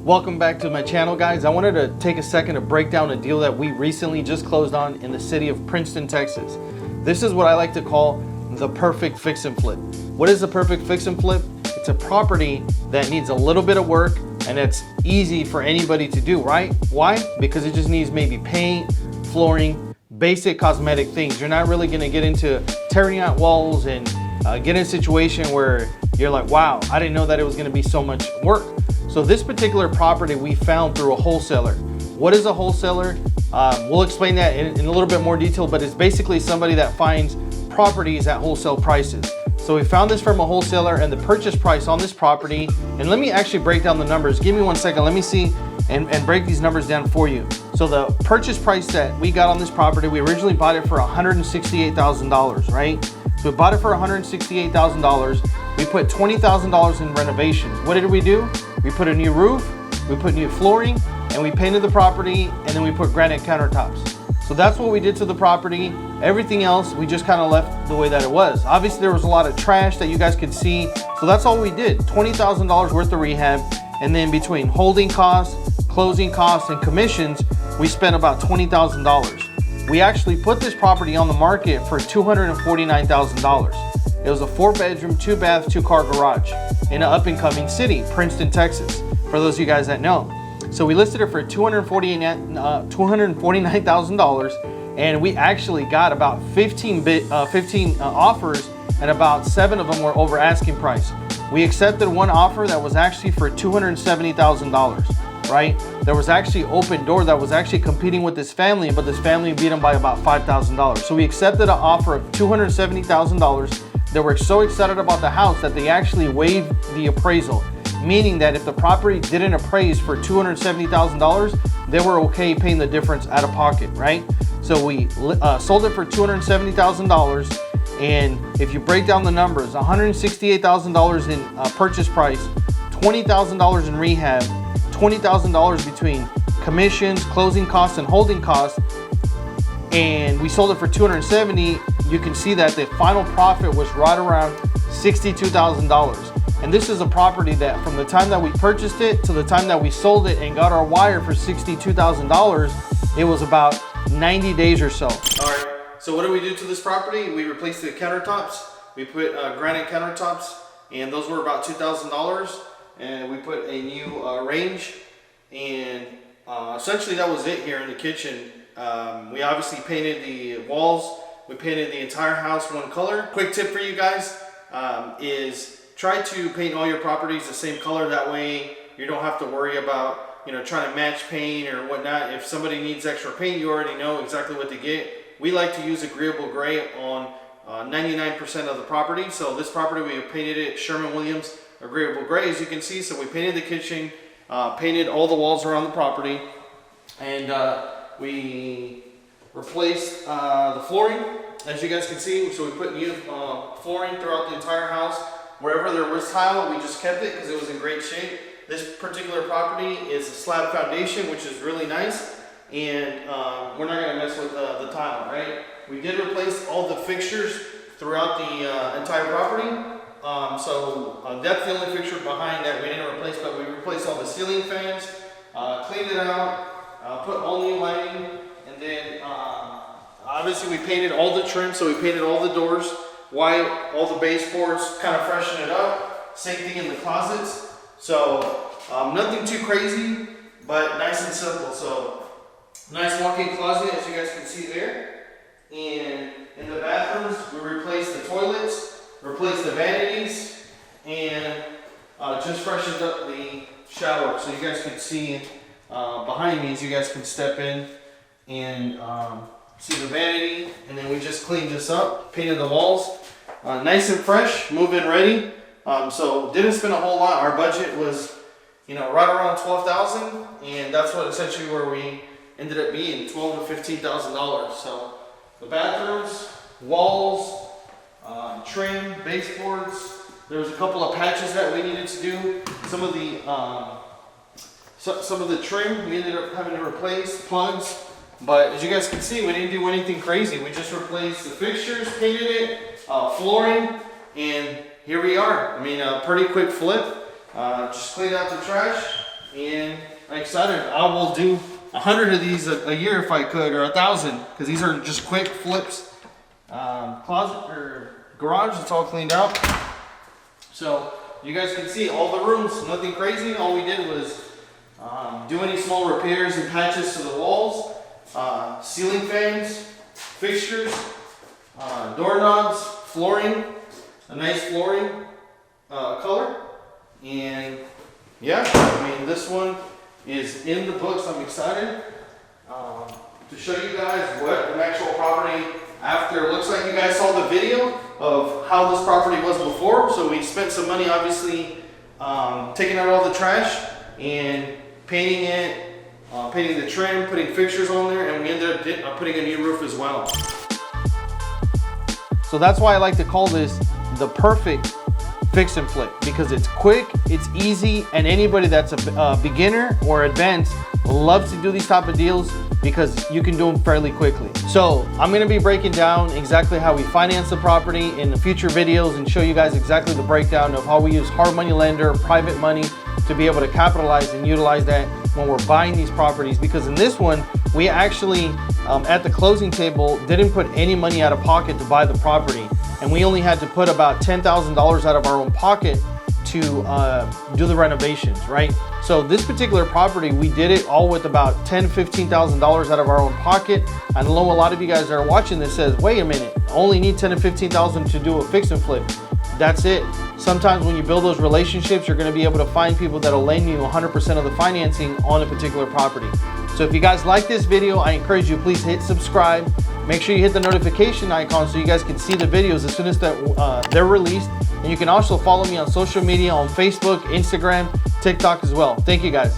Welcome back to my channel, guys. I wanted to take a second to break down a deal that we recently just closed on in the city of Princeton, Texas. This is what I like to call the perfect fix and flip. What is the perfect fix and flip? It's a property that needs a little bit of work and it's easy for anybody to do, right? Why? Because it just needs maybe paint, flooring, basic cosmetic things. You're not really gonna get into tearing out walls and get in a situation where you're like, wow, I didn't know that it was gonna be so much work. So this particular property we found through a wholesaler. What is a wholesaler? We'll explain that in a little bit more detail, but it's basically somebody that finds properties at wholesale prices. So we found this from a wholesaler, and the purchase price on this property, and let me actually break down the numbers. Give me 1 second, let me see and break these numbers down for you. So the purchase price that we got on this property, we originally bought it for $168,000, right? So we bought it for $168,000. We put $20,000 in renovations. What did we do? We put a new roof, we put new flooring, and we painted the property, and then we put granite countertops. So that's what we did to the property. Everything else, we just kind of left the way that it was. Obviously, there was a lot of trash that you guys could see. So that's all we did, $20,000 worth of rehab. And then between holding costs, closing costs, and commissions, we spent about $20,000. We actually put this property on the market for $249,000. It was a 4-bedroom, 2-bath, 2-car garage in an up-and-coming city, Princeton, Texas, for those of you guys that know. So we listed it for $249,000, and we actually got about 15 offers, and about 7 of them were over asking price. We accepted one offer that was actually for $270,000, right? There was actually open door that was actually competing with this family, but this family beat them by about $5,000. So we accepted an offer of $270,000. They were so excited about the house that they actually waived the appraisal, meaning that if the property didn't appraise for $270,000, they were okay paying the difference out of pocket, right? So we sold it for $270,000, and if you break down the numbers, $168,000 in purchase price, $20,000 in rehab, $20,000 between commissions, closing costs, and holding costs, and we sold it for $270,000. You can see that the final profit was right around $62,000. And this is a property that from the time that we purchased it to the time that we sold it and got our wire for $62,000, it was about 90 days or so. All right, so what did we do to this property? We replaced the countertops. We put granite countertops, and those were about $2,000. And we put a new range, and essentially that was it here in the kitchen. We obviously painted the walls. We painted the entire house one color. Quick tip for you guys is try to paint all your properties the same color. That way you don't have to worry about, you know, trying to match paint or whatnot. If somebody needs extra paint, you already know exactly what to get. We like to use agreeable gray on 99% of the property. So this property, we painted it Sherman-Williams agreeable gray, as you can see. So we painted the kitchen, painted all the walls around the property, and we replaced the flooring, as you guys can see. So we put new flooring throughout the entire house. Wherever there was tile, we just kept it because it was in great shape. This particular property is a slab foundation, which is really nice, and we're not going to mess with the tile, right? We did replace all the fixtures throughout the entire property. That's the only fixture behind that we didn't replace, but we replaced all the ceiling fans, cleaned it out, put all new lighting, and then obviously we painted all the trim. So we painted all the doors white, all the baseboards, kind of freshen it up. Same thing in the closets. So nothing too crazy, but nice and simple. So nice walk-in closet, as you guys can see there. And in the bathrooms, we replaced the toilets, replaced the vanities, and just freshened up the shower. So you guys can see behind me, as you guys can step in and see the vanity. And then we just cleaned this up, painted the walls, nice and fresh, move-in ready. So didn't spend a whole lot. Our budget was, you know, right around $12,000, and that's what essentially where we ended up being, $12,000 to $15,000. So the bathrooms, walls, trim, baseboards. There was a couple of patches that we needed to do. Some of the trim we ended up having to replace, plugs. But as you guys can see, we didn't do anything crazy. We just replaced the fixtures, painted it, flooring, and here we are. I mean, a pretty quick flip. Just cleaned out the trash and I'm excited. I will do 100 of these a year if I could, or 1,000, because these are just quick flips. Closet or garage, it's all cleaned out. So you guys can see all the rooms, nothing crazy. All we did was do any small repairs and patches to the walls, ceiling fans, fixtures, doorknobs, flooring, a nice flooring color. And yeah, I mean, this one is in the books. I'm excited to show you guys what an actual property after looks like. You guys saw the video of how this property was before. So we spent some money, obviously, taking out all the trash and painting it, painting the trim, putting fixtures on there, and we ended up putting a new roof as well. So that's why I like to call this the perfect fix and flip, because it's quick, it's easy, and anybody that's a beginner or advanced loves to do these type of deals because you can do them fairly quickly. So I'm going to be breaking down exactly how we finance the property in the future videos and show you guys exactly the breakdown of how we use hard money lender, private money to be able to capitalize and utilize that when we're buying these properties. Because in this one, we actually at the closing table didn't put any money out of pocket to buy the property, and we only had to put about $10,000 out of our own pocket to do the renovations, right? So this particular property, we did it all with about $10,000–$15,000 out of our own pocket. I know a lot of you guys that are watching this says, wait a minute, I only need $10,000 to $15,000 to do a fix and flip. That's it. Sometimes when you build those relationships, you're going to be able to find people that'll lend you 100% of the financing on a particular property. So if you guys like this video, I encourage you, please hit subscribe. Make sure you hit the notification icon so you guys can see the videos as soon as they're released. And you can also follow me on social media on Facebook, Instagram, TikTok as well. Thank you guys.